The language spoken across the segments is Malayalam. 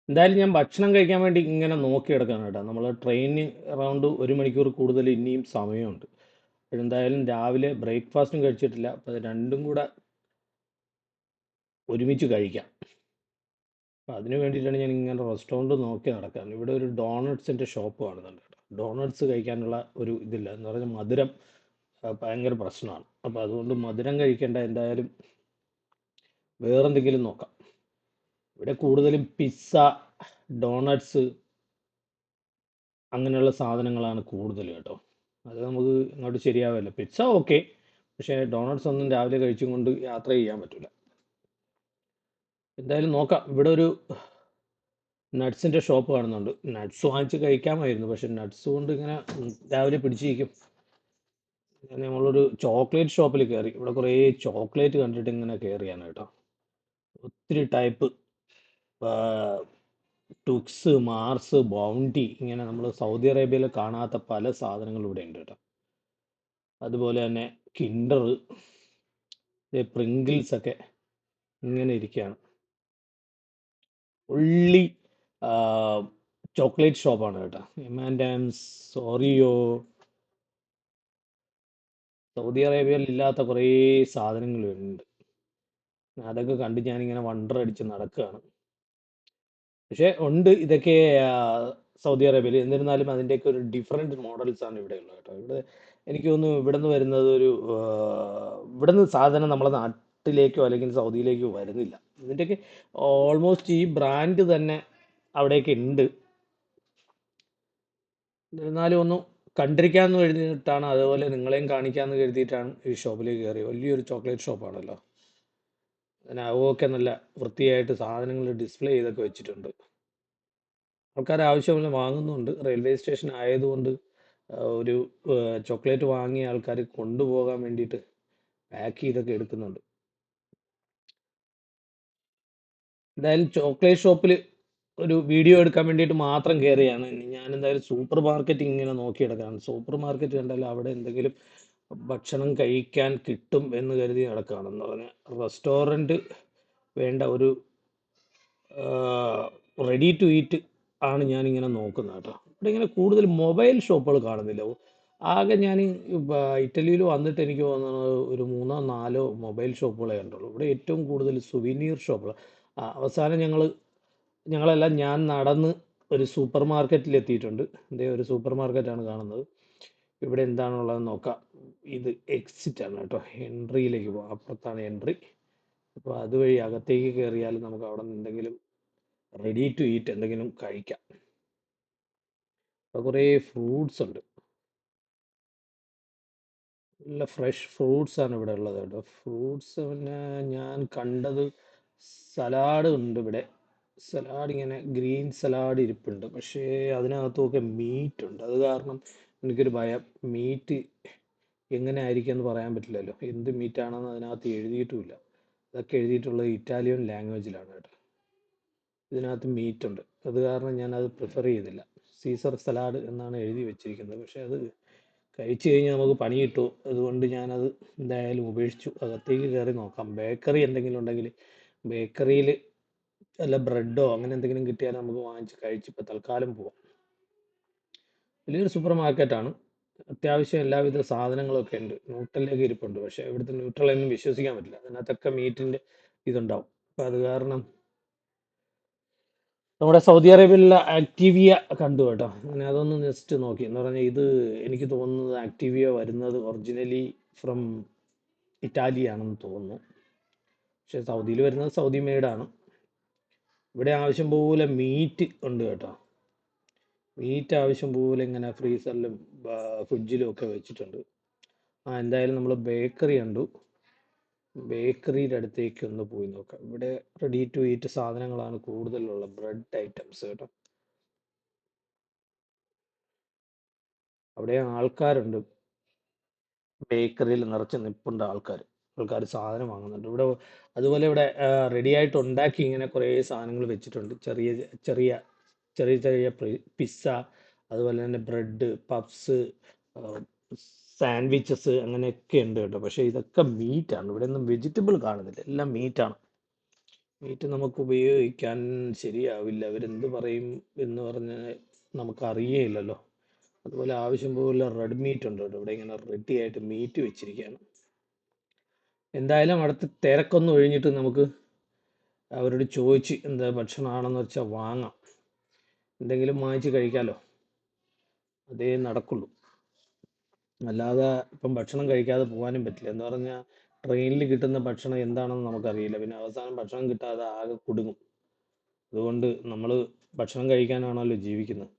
എന്തായാലും ഞാൻ ഭക്ഷണം കഴിക്കാൻ വേണ്ടി ഇങ്ങനെ നോക്കി കിടക്കാണ് കേട്ടോ. നമ്മൾ ട്രെയിനിന് അറൗണ്ട് 1 മണിക്കൂർ കൂടുതൽ ഇനിയും സമയമുണ്ട്. എന്തായാലും രാവിലെ ബ്രേക്ക്ഫാസ്റ്റും കഴിച്ചിട്ടില്ല. അപ്പോൾ അത് രണ്ടും കൂടെ ഒരുമിച്ച് കഴിക്കാം. അപ്പോൾ അതിന് വേണ്ടിയിട്ടാണ് ഞാൻ ഇങ്ങനെ റെസ്റ്റോറൻറ്റ് നോക്കി നടക്കുകയാണ്. ഇവിടെ ഒരു ഡോണട്ട്സിൻ്റെ ഷോപ്പ് കാണുന്നുണ്ട് കേട്ടോ. ഡോണട്ട്സ് കഴിക്കാനുള്ള ഒരു ഇതില്ല എന്ന് പറഞ്ഞാൽ മധുരം ഭയങ്കര പ്രശ്നമാണ്. അപ്പോൾ അതുകൊണ്ട് മധുരം കഴിക്കേണ്ട, എന്തായാലും വേറെന്തെങ്കിലും നോക്കാം. ഇവിടെ കൂടുതലും പിസ്സ, ഡോണട്ട്സ് അങ്ങനെയുള്ള സാധനങ്ങളാണ് കൂടുതൽ കേട്ടോ. അത് നമുക്ക് അങ്ങോട്ട് ശരിയാവില്ല. പിസ്സ ഓക്കെ, പക്ഷേ ഡോണട്ട്സ് ഒന്നും രാവിലെ കഴിച്ചും കൊണ്ട് യാത്ര ചെയ്യാൻ പറ്റില്ല. എന്തായാലും നോക്കാം. ഇവിടെ ഒരു നട്ട്സിൻ്റെ ഷോപ്പ് കാണുന്നുണ്ട്. നട്ട്സ് വാങ്ങിച്ച് കഴിക്കാമായിരുന്നു, പക്ഷെ നട്ട്സ് കൊണ്ട് ഇങ്ങനെ രാവിലെ പിടിച്ചിരിക്കും. ഞാൻ നമ്മളൊരു ചോക്ലേറ്റ് ഷോപ്പിൽ കയറി. ഇവിടെ കുറേ ചോക്ലേറ്റ് കണ്ടിട്ട് ഇങ്ങനെ കയറിയാണ് കേട്ടോ. ഒത്തിരി ടൈപ്പ് ടുക്സ്, മാർസ്, ബൗണ്ടി, ഇങ്ങനെ നമ്മൾ സൗദി അറേബ്യയിൽ കാണാത്ത പല സാധനങ്ങളും ഇവിടെ ഉണ്ട് കേട്ടോ. അതുപോലെ തന്നെ കിൻഡർ, പ്രിങ്കിൾസ് ഒക്കെ ഇങ്ങനെ ഇരിക്കുകയാണ്. ഉള്ളി ചോക്ലേറ്റ് ഷോപ്പാണ് കേട്ടോ. എമാൻഡാംസ്, ഓറിയോ, സൗദി അറേബ്യയിൽ ഇല്ലാത്ത കുറേ സാധനങ്ങളുണ്ട്. അതൊക്കെ കണ്ട് ഞാനിങ്ങനെ വണ്ടർ അടിച്ച് നടക്കുകയാണ്. പക്ഷേ ഉണ്ട് ഇതൊക്കെ ആ, സൗദി അറേബ്യയിൽ. എന്നിരുന്നാലും അതിൻ്റെയൊക്കെ ഒരു ഡിഫറെൻറ്റ് മോഡൽസ് ആണ് ഇവിടെ ഉള്ളത് കേട്ടോ. ഇവിടെ എനിക്ക് തോന്നുന്നു ഇവിടെ നിന്ന് വരുന്നത് ഇവിടെ നിന്ന് സാധനം നമ്മളെ നാട്ടിലേക്കോ അല്ലെങ്കിൽ സൗദിയിലേക്കോ വരുന്നില്ല. ഇതിൻ്റെയൊക്കെ ഓൾമോസ്റ്റ് ഈ ബ്രാൻഡ് തന്നെ അവിടെയൊക്കെ ഉണ്ട്. എന്നിരുന്നാലും ഒന്ന് കണ്ടിരിക്കാമെന്ന് കരുതിയിട്ടാണ്, അതുപോലെ നിങ്ങളെയും കാണിക്കാമെന്ന് കരുതിയിട്ടാണ് ഈ ഷോപ്പിലേക്ക് കയറിയത്. വലിയൊരു ചോക്ലേറ്റ് ഷോപ്പാണല്ലോ. അതിനകമൊക്കെ നല്ല വൃത്തിയായിട്ട് സാധനങ്ങൾ ഡിസ്പ്ലേ ചെയ്തൊക്കെ വെച്ചിട്ടുണ്ട്. ആൾക്കാർ ആവശ്യമുള്ള വാങ്ങുന്നുണ്ട്. റെയിൽവേ സ്റ്റേഷൻ ആയതുകൊണ്ട് ഒരു ചോക്ലേറ്റ് വാങ്ങിയ ആൾക്കാർ കൊണ്ടുപോകാൻ വേണ്ടിയിട്ട് പാക്ക് ചെയ്തൊക്കെ എടുക്കുന്നുണ്ട്. എന്തായാലും ചോക്ലേറ്റ് ഷോപ്പിൽ ഒരു വീഡിയോ എടുക്കാൻ വേണ്ടിയിട്ട് മാത്രം കയറിയാണ്. ഞാൻ എന്തായാലും സൂപ്പർ മാർക്കറ്റ് ഇങ്ങനെ നോക്കിയെടുക്കുകയാണ്. സൂപ്പർ മാർക്കറ്റ് കണ്ടാലും അവിടെ എന്തെങ്കിലും ഭക്ഷണം കഴിക്കാൻ കിട്ടും എന്ന് കരുതി നടക്കുകയാണ്. എന്ന് പറഞ്ഞാൽ റെസ്റ്റോറൻറ്റ് വേണ്ട, ഒരു റെഡി ടു ഈറ്റ് ആണ് ഞാനിങ്ങനെ നോക്കുന്നത് കേട്ടോ. ഇവിടെ ഇങ്ങനെ കൂടുതൽ മൊബൈൽ ഷോപ്പുകൾ കാണുന്നില്ല. ആകെ ഞാൻ ഇറ്റലിയിൽ വന്നിട്ട് എനിക്ക് തോന്നുന്നത് ഒരു 3-4 മൊബൈൽ ഷോപ്പുകളെ കണ്ടുള്ളൂ. ഇവിടെ ഏറ്റവും കൂടുതൽ സുവീനീർ ഷോപ്പുകൾ. അവസാനം ഞങ്ങളെല്ലാം ഞാൻ നടന്ന് ഒരു സൂപ്പർ മാർക്കറ്റിൽ എത്തിയിട്ടുണ്ട്. ഒരു സൂപ്പർ മാർക്കറ്റാണ് കാണുന്നത്. ഇവിടെ എന്താണുള്ളതെന്ന് നോക്കാം. ഇത് എക്സിറ്റ് ആണ് കേട്ടോ. എൻട്രിയിലേക്ക് പോകാം. അപ്പുറത്താണ് എൻട്രി. അപ്പോൾ അതുവഴി അകത്തേക്ക് കയറിയാൽ നമുക്ക് അവിടെ നിന്ന് എന്തെങ്കിലും റെഡി ടു ഈറ്റ് എന്തെങ്കിലും കഴിക്കാം. അപ്പോൾ കുറേ ഫ്രൂട്ട്സ് ഉണ്ട്. നല്ല ഫ്രഷ് ഫ്രൂട്ട്സ് ആണ് ഇവിടെ ഉള്ളത് കേട്ടോ. ഫ്രൂട്ട്സ് പിന്നെ ഞാൻ കണ്ടത് സലാഡ് ഉണ്ട് ഇവിടെ. സലാഡ് ഇങ്ങനെ ഗ്രീൻ സലാഡ് ഇരിപ്പുണ്ട്, പക്ഷേ അതിനകത്തുമൊക്കെ മീറ്റ് ഉണ്ട്. അത് കാരണം എനിക്കൊരു ഭയം. മീറ്റ് എങ്ങനെ ആയിരിക്കും എന്ന് പറയാൻ പറ്റില്ലല്ലോ. എന്ത് മീറ്റാണെന്ന് അതിനകത്ത് എഴുതിയിട്ടുമില്ല. അതൊക്കെ എഴുതിയിട്ടുള്ളത് ഇറ്റാലിയൻ ലാംഗ്വേജിലാണ് കേട്ടോ. ഇതിനകത്ത് മീറ്റ് ഉണ്ട്. അത് കാരണം ഞാനത് പ്രിഫർ ചെയ്തില്ല. സീസർ സലാഡ് എന്നാണ് എഴുതി വെച്ചിരിക്കുന്നത്, പക്ഷേ അത് കഴിച്ചു കഴിഞ്ഞാൽ നമുക്ക് പണി കിട്ടും. അതുകൊണ്ട് ഞാനത് എന്തായാലും ഉപേക്ഷിച്ചു. അകത്തേക്ക് കയറി നോക്കാം. ബേക്കറി എന്തെങ്കിലും ഉണ്ടെങ്കിൽ ബേക്കറിയിൽ വല്ല ബ്രെഡോ അങ്ങനെ എന്തെങ്കിലും കിട്ടിയാൽ നമുക്ക് വാങ്ങിച്ച് കഴിച്ച് ഇപ്പോൾ തൽക്കാലം പോവാം. വലിയൊരു സൂപ്പർ മാർക്കറ്റാണ്. അത്യാവശ്യം എല്ലാവിധ സാധനങ്ങളൊക്കെ ഉണ്ട്. ന്യൂട്രലൊക്കെ ഇരിപ്പുണ്ട്, പക്ഷേ ഇവിടുത്തെ ന്യൂട്രലൊന്നും വിശ്വസിക്കാൻ പറ്റില്ല. അതിനകത്തൊക്കെ മീറ്റിൻ്റെ ഇതുണ്ടാവും. അപ്പം അത് കാരണം നമ്മുടെ സൗദി അറേബ്യയിലുള്ള ആക്ടീവിയ കണ്ടു കേട്ടോ. അങ്ങനെ അതൊന്ന് ജസ്റ്റ് നോക്കി. എന്ന് പറഞ്ഞാൽ ഇത് എനിക്ക് തോന്നുന്നത് ആക്ടീവിയ വരുന്നത് ഒറിജിനലി ഫ്രം ഇറ്റാലി ആണെന്ന് തോന്നുന്നു. പക്ഷേ സൗദിയിൽ വരുന്നത് സൗദി മെയ്ഡാണ്. ഇവിടെ ആവശ്യം പോലെ മീറ്റ് ഉണ്ട് കേട്ടോ. മീറ്റ് ആവശ്യം പോലെ ഇങ്ങനെ ഫ്രീസറിലും ഫ്രിഡ്ജിലും ഒക്കെ വെച്ചിട്ടുണ്ട്. എന്തായാലും നമ്മൾ ബേക്കറി കണ്ടു. ബേക്കറിയുടെ അടുത്തേക്ക് ഒന്ന് പോയി നോക്കാം. ഇവിടെ റെഡി ടു ഈറ്റ് സാധനങ്ങളാണ് കൂടുതലുള്ള, ബ്രെഡ് ഐറ്റംസ് കേട്ടോ. അവിടെ ആൾക്കാരുണ്ട്. ബേക്കറിയിൽ നിറച്ച് നിപ്പുണ്ട് ആൾക്കാർ. ആൾക്കാർ സാധനം വാങ്ങുന്നുണ്ട് ഇവിടെ. അതുപോലെ ഇവിടെ റെഡി ആയിട്ട് ഉണ്ടാക്കി ഇങ്ങനെ കുറേ സാധനങ്ങൾ വെച്ചിട്ടുണ്ട്. ചെറിയ ചെറിയ ചെറിയ ചെറിയ പിസ്സ, അതുപോലെ തന്നെ ബ്രെഡ്, പപ്സ്, സാൻഡ്വിച്ചസ് അങ്ങനെയൊക്കെ ഉണ്ട് കേട്ടോ. പക്ഷേ ഇതൊക്കെ മീറ്റാണ്. ഇവിടെ ഒന്നും വെജിറ്റബിൾ കാണുന്നില്ല, എല്ലാം മീറ്റാണ്. മീറ്റ് നമുക്ക് ഉപയോഗിക്കാൻ ശരിയാവില്ല. അവരെന്ത് പറയും എന്ന് പറഞ്ഞ് നമുക്കറിയേയില്ലല്ലോ. അതുപോലെ ആവശ്യം പോലെ റെഡ് മീറ്റ് ഉണ്ട് കേട്ടോ. ഇവിടെ ഇങ്ങനെ റെഡി ആയിട്ട് മീറ്റ് വെച്ചിരിക്കുകയാണ്. എന്തായാലും അടുത്ത് തിരക്കൊന്ന് ഒഴിഞ്ഞിട്ട് നമുക്ക് അവരോട് ചോദിച്ച് എന്താ ഭക്ഷണമാണെന്ന് വെച്ചാൽ വാങ്ങാം. എന്തെങ്കിലും വാങ്ങിച്ച് കഴിക്കാമല്ലോ. അതേ നടക്കുള്ളൂ. അല്ലാതെ ഇപ്പം ഭക്ഷണം കഴിക്കാതെ പോകാനും പറ്റില്ല. എന്ന് പറഞ്ഞാൽ ട്രെയിനിൽ കിട്ടുന്ന ഭക്ഷണം എന്താണെന്ന് നമുക്കറിയില്ല. പിന്നെ അവസാനം ഭക്ഷണം കിട്ടാതെ ആകെ കുടുങ്ങും. അതുകൊണ്ട് നമ്മൾ ഭക്ഷണം കഴിക്കാനാണല്ലോ ജീവിക്കുന്നത്.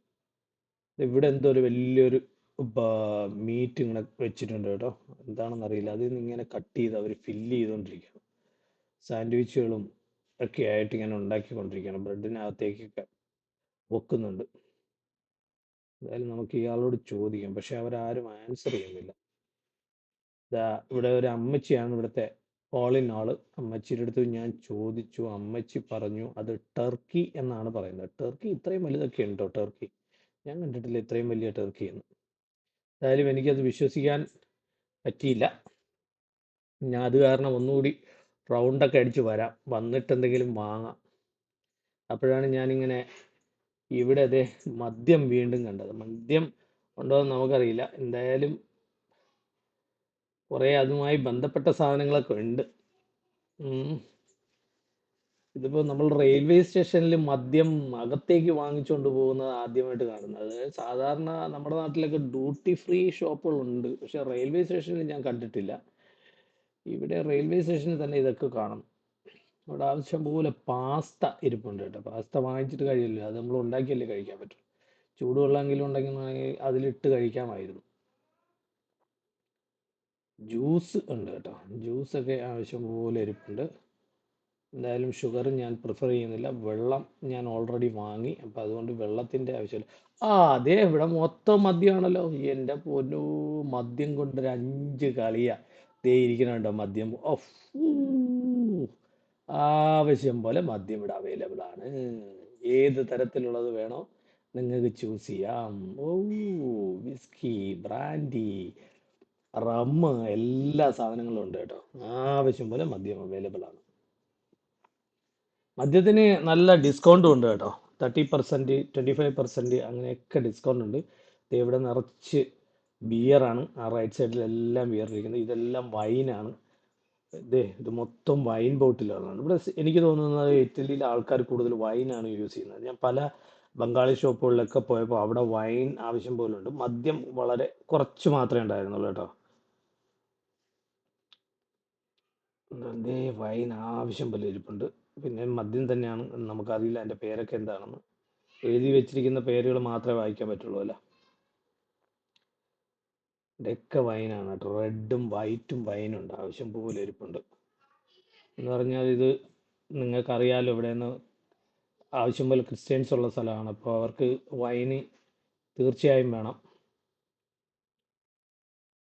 ഇവിടെ എന്തോ ഒരു വലിയൊരു മീറ്റ് ഇങ്ങനെ വെച്ചിട്ടുണ്ട് കേട്ടോ. എന്താണെന്ന് അറിയില്ല. അതിൽ നിന്ന് ഇങ്ങനെ കട്ട് ചെയ്ത് അവർ ഫില്ല് ചെയ്തുകൊണ്ടിരിക്കുകയാണ്. സാൻഡ്വിച്ചുകളും ഒക്കെ ആയിട്ട് ഇങ്ങനെ ഉണ്ടാക്കിക്കൊണ്ടിരിക്കുകയാണ്. ബ്രെഡിനകത്തേക്കൊക്കെ വെക്കുന്നുണ്ട്. എന്തായാലും നമുക്ക് ഇയാളോട് ചോദിക്കാം. പക്ഷെ അവരാരും ആൻസർ ചെയ്യുന്നില്ല. ഇവിടെ ഒരു അമ്മച്ചിയാണ് ഇവിടുത്തെ ഓൾ ഇൻ ആള്. അമ്മച്ചിയുടെ അടുത്ത് ഞാൻ ചോദിച്ചു. അമ്മച്ചി പറഞ്ഞു അത് ടർക്കി എന്നാണ് പറയുന്നത്. ടർക്കി ഇത്രയും വലുതൊക്കെ ഉണ്ടോ? ടർക്കി ഞാൻ കണ്ടിട്ടില്ല ഇത്രയും വലിയ ടർക്കി എന്ന്. എന്തായാലും എനിക്കത് വിശ്വസിക്കാൻ പറ്റിയില്ല. ഞാൻ അത് കാരണം ഒന്നുകൂടി റൗണ്ടൊക്കെ അടിച്ച് വരാം, വന്നിട്ട് എന്തെങ്കിലും വാങ്ങാം. അപ്പോഴാണ് ഞാനിങ്ങനെ ഇവിടെ അതെ മദ്യം വീണ്ടും കണ്ടത്. മദ്യം ഉണ്ടോ എന്ന് നമുക്കറിയില്ല. എന്തായാലും കുറേ അതുമായി ബന്ധപ്പെട്ട സാധനങ്ങളൊക്കെ ഉണ്ട്. ഉം. ഇതിപ്പോൾ നമ്മൾ റെയിൽവേ സ്റ്റേഷനിൽ മദ്യം അകത്തേക്ക് വാങ്ങിച്ചുകൊണ്ട് പോകുന്നത് ആദ്യമായിട്ട് കാണുന്നത്. അത് സാധാരണ നമ്മുടെ നാട്ടിലൊക്കെ ഡ്യൂട്ടി ഫ്രീ ഷോപ്പുകളുണ്ട്, പക്ഷെ റെയിൽവേ സ്റ്റേഷനിൽ ഞാൻ കണ്ടിട്ടില്ല. ഇവിടെ റെയിൽവേ സ്റ്റേഷനിൽ തന്നെ ഇതൊക്കെ കാണും. അവിടെ ആവശ്യം പോലെ പാസ്ത ഇരിപ്പുണ്ട് കേട്ടോ. പാസ്ത വാങ്ങിച്ചിട്ട് കഴിയില്ല, അത് നമ്മൾ ഉണ്ടാക്കിയല്ലേ കഴിക്കാൻ പറ്റും. ചൂടുവെള്ളമെങ്കിലും ഉണ്ടെങ്കിൽ അതിലിട്ട് കഴിക്കാമായിരുന്നു. ജ്യൂസ് ഉണ്ട് കേട്ടോ. ജ്യൂസൊക്കെ ആവശ്യം പോലെ ഇരിപ്പുണ്ട്. എന്തായാലും ഷുഗർ ഞാൻ പ്രിഫർ ചെയ്യുന്നില്ല. വെള്ളം ഞാൻ ഓൾറെഡി വാങ്ങി, അപ്പം അതുകൊണ്ട് വെള്ളത്തിൻ്റെ ആവശ്യമില്ല. അതെ ഇവിടെ മൊത്തം മദ്യമാണല്ലോ. എൻ്റെ പൊന്നു, മദ്യം കൊണ്ടൊരു 5 കളിയാ. ദേ ഇരിക്കണുണ്ടോ മദ്യം. ഓഫ്, ആവശ്യം പോലെ മദ്യം ഇവിടെ അവൈലബിൾ ആണ്. ഏത് തരത്തിലുള്ളത് വേണോ നിങ്ങൾക്ക് ചൂസ് ചെയ്യാം. ഓ, വിസ്കി, ബ്രാൻഡി, റമ്മ്, എല്ലാ സാധനങ്ങളും ഉണ്ട് കേട്ടോ. ആവശ്യം പോലെ മദ്യം അവൈലബിൾ ആണ്. മദ്യത്തിന് നല്ല ഡിസ്കൗണ്ടും ഉണ്ട് കേട്ടോ. 30%, 25% അങ്ങനെയൊക്കെ ഡിസ്കൗണ്ട് ഉണ്ട്. ഇവിടെ നിറച്ച് ബിയറാണ്. ആ റൈറ്റ് സൈഡിലെല്ലാം ബിയർ ഇരിക്കുന്നത്. ഇതെല്ലാം വൈനാണ്. ഇത് മൊത്തം വൈൻ ബോട്ടിലാണ്. ഇവിടെ എനിക്ക് തോന്നുന്നത് ഇറ്റലിയിലെ ആൾക്കാർ കൂടുതൽ വൈനാണ് യൂസ് ചെയ്യുന്നത്. ഞാൻ പല ബംഗാളി ഷോപ്പുകളിലൊക്കെ പോയപ്പോൾ അവിടെ വൈൻ ആവശ്യം പോലെ ഉണ്ട്. മദ്യം വളരെ കുറച്ച് മാത്രമേ ഉണ്ടായിരുന്നുള്ളൂ കേട്ടോ. വൈൻ ആവശ്യം പോലെ ഇരിപ്പുണ്ട്. പിന്നെ മദ്യം തന്നെയാണ്, നമുക്കറിയില്ല അതിൻ്റെ പേരൊക്കെ എന്താണെന്ന്. എഴുതി വെച്ചിരിക്കുന്ന പേരുകൾ മാത്രമേ വായിക്കാൻ പറ്റുള്ളൂ അല്ല. ഇതൊക്കെ വൈനാണ് കേട്ടോ. റെഡും വൈറ്റും വൈനുണ്ട് ആവശ്യം പോലെ ഇരിപ്പുണ്ട്. എന്ന് പറഞ്ഞാൽ ഇത് നിങ്ങൾക്കറിയാലോ, ഇവിടെ നിന്ന് ആവശ്യം പോലെ ക്രിസ്ത്യൻസ് ഉള്ള സ്ഥലമാണ്. അപ്പോൾ അവർക്ക് വൈന് തീർച്ചയായും വേണം.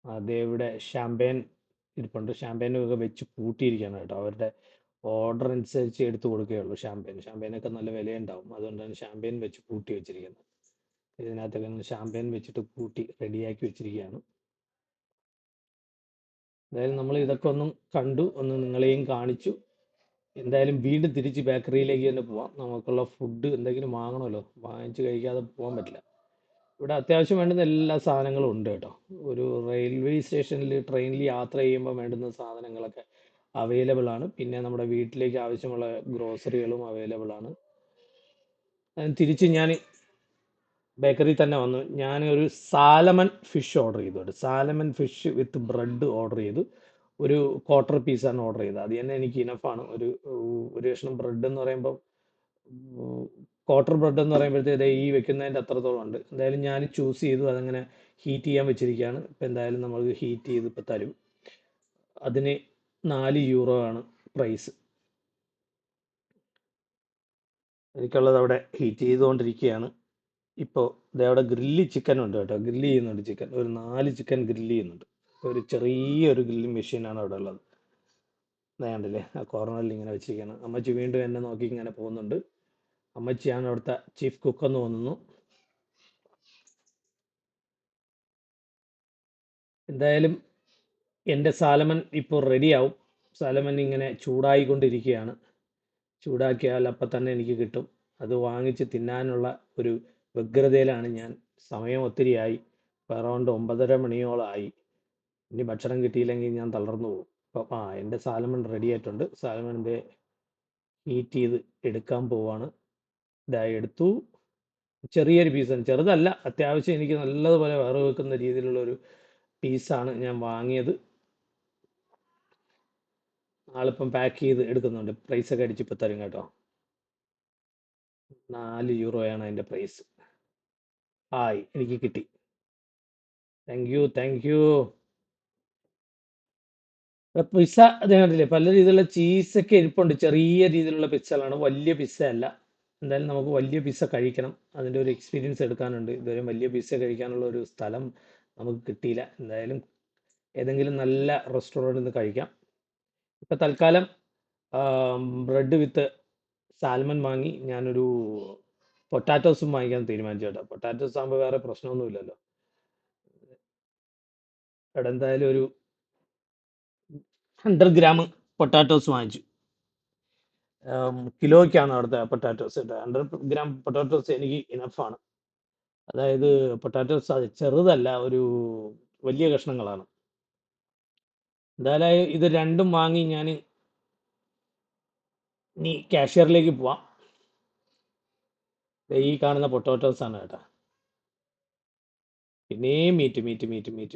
അതേ ഇവിടെ ഷാമ്പയിൻ ഇരിപ്പുണ്ട്. ഷാമ്പയിനൊക്കെ വെച്ച് പൂട്ടിയിരിക്കുകയാണ് കേട്ടോ. അവരുടെ ഓർഡർ അനുസരിച്ച് എടുത്ത് കൊടുക്കുകയുള്ളൂ. ഷാമ്പയിനൊക്കെ നല്ല വിലയുണ്ടാവും. അതുകൊണ്ടാണ് ഷാമ്പയിൻ വെച്ച് പൂട്ടി വെച്ചിരിക്കുന്നത്. ഇതിനകത്തൊക്കെ ഷാമ്പയിൻ വെച്ചിട്ട് പൂട്ടി റെഡിയാക്കി വെച്ചിരിക്കുകയാണ്. എന്തായാലും നമ്മൾ ഇതൊക്കെ ഒന്നും കണ്ടു, ഒന്ന് നിങ്ങളെയും കാണിച്ചു. എന്തായാലും വീണ്ടും തിരിച്ച് ബേക്കറിയിലേക്ക് തന്നെ പോവാം. നമുക്കുള്ള ഫുഡ് എന്തെങ്കിലും വാങ്ങണമല്ലോ, വാങ്ങിച്ച് കഴിക്കാതെ പോകാൻ പറ്റില്ല. ഇവിടെ അത്യാവശ്യം വേണ്ടുന്ന എല്ലാ സാധനങ്ങളും ഉണ്ട് കേട്ടോ. ഒരു റെയിൽവേ സ്റ്റേഷനിൽ ട്രെയിനിൽ യാത്ര ചെയ്യുമ്പോൾ വേണ്ടുന്ന സാധനങ്ങളൊക്കെ അവൈലബിൾ ആണ്. പിന്നെ നമ്മുടെ വീട്ടിലേക്ക് ആവശ്യമുള്ള ഗ്രോസറികളും അവൈലബിൾ ആണ്. തിരിച്ച് ഞാൻ ബേക്കറി തന്നെ വന്നു. ഞാൻ ഒരു സാലമൺ ഫിഷ് ഓർഡർ ചെയ്തു കേട്ടോ. സാലമൺ ഫിഷ് വിത്ത് ബ്രെഡ് ഓർഡർ ചെയ്തു. ഒരു ക്വാർട്ടർ പീസാണ് ഓർഡർ ചെയ്തത്. അത് തന്നെ എനിക്ക് ഇനഫാണ്. ഒരു കഷ്ണം ബ്രെഡ് എന്ന് പറയുമ്പോൾ ക്വാർട്ടർ ബ്രെഡ് എന്ന് പറയുമ്പോഴത്തേക്ക് ഈ വെക്കുന്നതിൻ്റെ അത്രത്തോളം ഉണ്ട്. എന്തായാലും ഞാൻ ചൂസ് ചെയ്തു. അതങ്ങനെ ഹീറ്റ് ചെയ്യാൻ വെച്ചിരിക്കുകയാണ്. ഇപ്പം എന്തായാലും നമ്മൾ ഹീറ്റ് ചെയ്ത് ഇപ്പം തരും. അതിന് 4 യൂറോ ആണ് പ്രൈസ്. എനിക്കുള്ളത് അവിടെ ഹീറ്റ് ചെയ്തുകൊണ്ടിരിക്കുകയാണ്. ഇപ്പോൾ അവിടെ ഗ്രില്ലി ചിക്കൻ ഉണ്ട് കേട്ടോ. ഗ്രില്ല് ചെയ്യുന്നുണ്ട് ചിക്കൻ. ഒരു 4 ചിക്കൻ ഗ്രില്ല് ചെയ്യുന്നുണ്ട്. ഒരു ചെറിയൊരു ഗ്രില്ലിംഗ് മെഷീനാണ് അവിടെ ഉള്ളത്. കണ്ടില്ലേ, ആ കോർണറിൽ ഇങ്ങനെ വെച്ചിരിക്കുകയാണ്. അമ്മച്ചി വീണ്ടും എന്നെ നോക്കി ഇങ്ങനെ പോകുന്നുണ്ട്. അമ്മച്ചിയാണ് അവിടുത്തെ ചീഫ് കുക്ക് എന്ന് തോന്നുന്നു. എന്തായാലും എൻ്റെ സാലമൺ ഇപ്പോൾ റെഡിയാവും. സാലമൺ ഇങ്ങനെ ചൂടായിക്കൊണ്ടിരിക്കുകയാണ്. ചൂടാക്കിയാൽ അപ്പം തന്നെ എനിക്ക് കിട്ടും. അത് വാങ്ങിച്ച് തിന്നാനുള്ള ഒരു വ്യഗ്രതയിലാണ് ഞാൻ. സമയം ഒത്തിരിയായി. ഇപ്പോൾ അറൗണ്ട് 9:30 മണിയോളമായി. ഇനി ഭക്ഷണം കിട്ടിയില്ലെങ്കിൽ ഞാൻ തളർന്നു പോകും. അപ്പം എൻ്റെ സാലമൺ റെഡി ആയിട്ടുണ്ട്. സാലമണിൻ്റെ ഹീറ്റ് ചെയ്ത് എടുക്കാൻ പോവാണ്. ഇതാ എടുത്തു. ചെറിയൊരു പീസാണ്, ചെറുതല്ല, അത്യാവശ്യം എനിക്ക് നല്ലതുപോലെ വറവ് വെക്കുന്ന രീതിയിലുള്ള ഒരു പീസാണ് ഞാൻ വാങ്ങിയത്. ആളിപ്പം പാക്ക് ചെയ്ത് എടുക്കുന്നുണ്ട്. പ്രൈസൊക്കെ അടിച്ചിപ്പോൾ തരും കേട്ടോ. 4 യൂറോയാണ് അതിൻ്റെ പ്രൈസ്. ആയി, എനിക്ക് കിട്ടി. Thank you, thank you. Pizza അത് കണ്ടില്ലേ, പല രീതിയിലുള്ള ചീസൊക്കെ ഇരിപ്പുണ്ട്. ചെറിയ രീതിയിലുള്ള പിസ്സകളാണ്, വലിയ പിസ്സ അല്ല. എന്തായാലും നമുക്ക് വലിയ പിസ്സ കഴിക്കണം. അതിൻ്റെ ഒരു എക്സ്പീരിയൻസ് എടുക്കാനുണ്ട്. ഇതുവരെ വലിയ പിസ്സ കഴിക്കാനുള്ള ഒരു സ്ഥലം നമുക്ക് കിട്ടിയില്ല. എന്തായാലും ഏതെങ്കിലും നല്ല റെസ്റ്റോറൻറ്റിൽ നിന്ന് കഴിക്കാം. ഇപ്പം തൽക്കാലം ബ്രെഡ് വിത്ത് സാൽമൺ വാങ്ങി. ഞാനൊരു പൊട്ടാറ്റോസും വാങ്ങിക്കാൻ തീരുമാനിച്ചു കേട്ടോ. പൊട്ടാറ്റോസ് ആകുമ്പോൾ വേറെ പ്രശ്നമൊന്നുമില്ലല്ലോ. ഇവിടെ എന്തായാലും ഒരു 100 ഗ്രാം പൊട്ടാറ്റോസ് വാങ്ങിച്ചു. കിലോയ്ക്കാണ് അവിടുത്തെ പൊട്ടാറ്റോസ് കേട്ടോ. 100 ഗ്രാം പൊട്ടാറ്റോസ് എനിക്ക് ഇനഫാണ്. അതായത് പൊട്ടാറ്റോസ് അത് ചെറുതല്ല, ഒരു വലിയ കഷ്ണങ്ങളാണ്. എന്തായാലും ഇത് രണ്ടും വാങ്ങി ഞാൻ ഇനി കാഷ്യറിലേക്ക് പോവാം. ഈ കാണുന്ന പൊട്ടാറ്റോസ് ആണ് കേട്ടോ. പിന്നെയും മീറ്റ്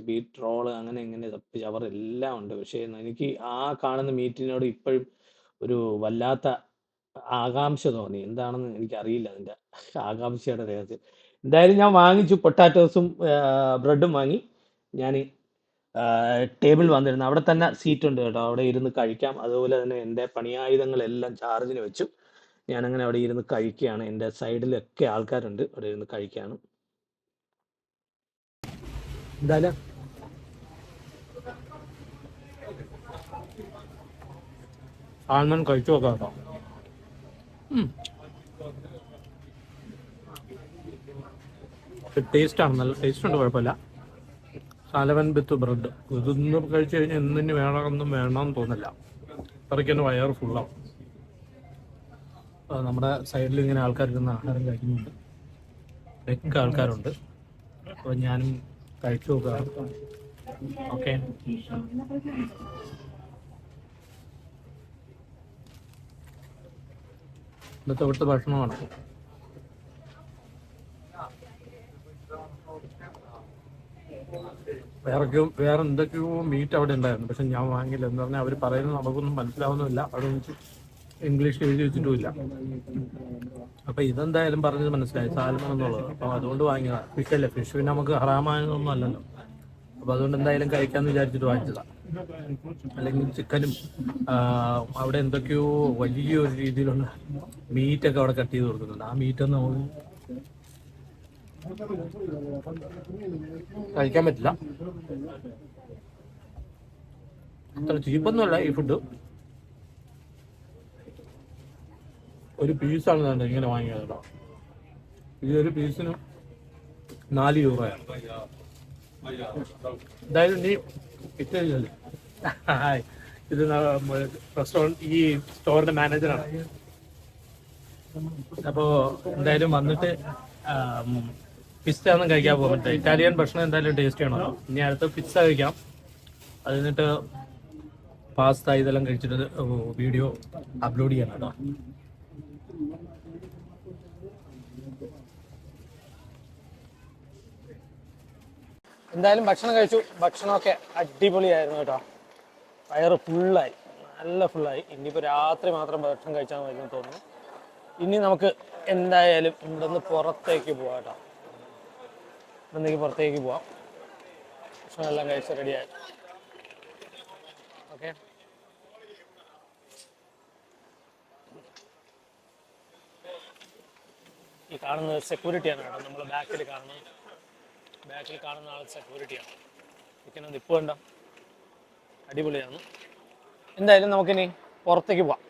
ബീറ്റ് റോള് അങ്ങനെ ഇങ്ങനെ തപ്പി ചവർ എല്ലാം ഉണ്ട്. പക്ഷേ എനിക്ക് ആ കാണുന്ന മീറ്റിനോട് ഇപ്പോഴും ഒരു വല്ലാത്ത ആകാംക്ഷ തോന്നി. എന്താണെന്ന് എനിക്കറിയില്ല അതിൻ്റെ ആകാംക്ഷയുടെ രഹസ്യം. എന്തായാലും ഞാൻ വാങ്ങിച്ചു, പൊട്ടാറ്റോസും ബ്രെഡും വാങ്ങി. ഞാൻ ടേബിൾ വന്നിരുന്നു. അവിടെ തന്നെ സീറ്റ് ഉണ്ട് കേട്ടോ, അവിടെ ഇരുന്ന് കഴിക്കാം. അതുപോലെ തന്നെ എൻ്റെ പണിയായുധങ്ങളെല്ലാം ചാർജിന് വെച്ചു. ഞാനങ്ങനെ അവിടെ ഇരുന്ന് കഴിക്കുകയാണ്. എൻ്റെ സൈഡിലൊക്കെ ആൾക്കാരുണ്ട്, അവിടെ ഇരുന്ന് കഴിക്കുകയാണ്. എന്തായാലും സാൽമൺ കഴിച്ചു നോക്കാം കേട്ടോ. ടേസ്റ്റാണ്, നല്ല ടേസ്റ്റ് ഉണ്ട്, കുഴപ്പമില്ല. സാലമൺ വിത്ത് ബ്രെഡ് ഇതൊന്നും കഴിച്ചു കഴിഞ്ഞാൽ എന്തിന് വേണമെന്നും വേണമെന്ന് തോന്നില്ല. അത്രയ്ക്ക് തന്നെ വയറ് ഫുള്ളാവും. നമ്മുടെ സൈഡിൽ ഇങ്ങനെ ആൾക്കാരിരുന്ന് ആഹാരം കഴിക്കുന്നുണ്ട്, മിക്ക ആൾക്കാരുണ്ട്. അപ്പോൾ ഞാനും കഴിച്ചു നോക്കാം. ഓക്കെ, ഇന്നത്തെ ഇവിടുത്തെ ഭക്ഷണമാണ്. വേറെ എന്തൊക്കെയോ മീറ്റ് അവിടെ ഉണ്ടായിരുന്നു, പക്ഷെ ഞാൻ വാങ്ങിയില്ല. എന്ന് പറഞ്ഞാൽ അവർ പറയുന്നത് നമുക്കൊന്നും മനസ്സിലാവുന്നില്ല. അവിടെ വെച്ച് ഇംഗ്ലീഷ് എഴുതി വെച്ചിട്ടുമില്ല. അപ്പം ഇതെന്തായാലും പറഞ്ഞത് മനസ്സിലായി, സാൽമൺ എന്നുള്ളത്. അപ്പം അതുകൊണ്ട് വാങ്ങിയതാണ്. ഫിഷല്ലേ, ഫിഷ് പിന്നെ നമുക്ക് ഹറാമായൊന്നും അല്ലല്ലോ. അപ്പം അതുകൊണ്ട് എന്തായാലും കഴിക്കാമെന്ന് വിചാരിച്ചിട്ട് വാങ്ങിച്ചതാണ്. അല്ലെങ്കിൽ ചിക്കനും അവിടെ എന്തൊക്കെയോ വലിയൊരു രീതിയിലുള്ള മീറ്റൊക്കെ അവിടെ കട്ട് ചെയ്ത് കൊടുക്കുന്നുണ്ട്. ആ മീറ്റൊന്നും നമുക്ക് കഴിക്കാൻ പറ്റില്ല. അത്ര ചീപ്പൊന്നുമല്ല ഈ ഫുഡ്. ഒരു പീസാണ് തന്നെ ഇങ്ങനെ വാങ്ങിയത് കേട്ടോ. ഈ ഒരു പീസിന് 4 യൂറോയാണ്. എന്തായാലും നീ കിട്ടില്ലേ. ഇത് റെസ്റ്റോറൻറ്റ്, ഈ സ്റ്റോറിന്റെ മാനേജറാണ്. അപ്പോൾ എന്തായാലും വന്നിട്ട് പിസ്സ ഒന്നും കഴിക്കാൻ പോകുന്നുണ്ട്. ഇറ്റാലിയൻ ഭക്ഷണം എന്തായാലും ടേസ്റ്റ് ചെയ്യണമല്ലോ. ഇനി അടുത്ത് പിസ്സ കഴിക്കാം. അത് കഴിഞ്ഞിട്ട് പാസ്ത ഇതെല്ലാം കഴിച്ചിട്ട് വീഡിയോ അപ്ലോഡ് ചെയ്യണം കേട്ടോ. എന്തായാലും ഭക്ഷണം കഴിച്ചു. ഭക്ഷണമൊക്കെ അടിപൊളിയായിരുന്നു കേട്ടോ. വയറ് ഫുള്ളായി, നല്ല ഫുള്ളായി. ഇനിയിപ്പോൾ രാത്രി മാത്രം ഭക്ഷണം കഴിച്ചാൽ മതി എന്ന് തോന്നുന്നു. ഇനി നമുക്ക് എന്തായാലും ഇവിടെ നിന്ന് പുറത്തേക്ക് പോവാം കേട്ടോ. ഇവിടേക്ക് പുറത്തേക്ക് പോവാം. ഭക്ഷണമെല്ലാം കഴിച്ച് റെഡിയായി. ഓക്കെ, ഈ കാണുന്നത് സെക്യൂരിറ്റിയാണ് കേട്ടോ. നമ്മൾ ബാക്കിൽ കാണുന്ന ആൾ സെക്യൂരിറ്റിയാണ്. ഇരിക്കുന്നത് ഇപ്പോൾ വേണ്ട, അടിപൊളിയാണ്. എന്തായാലും നമുക്കിനി പുറത്തേക്ക് പോവാം.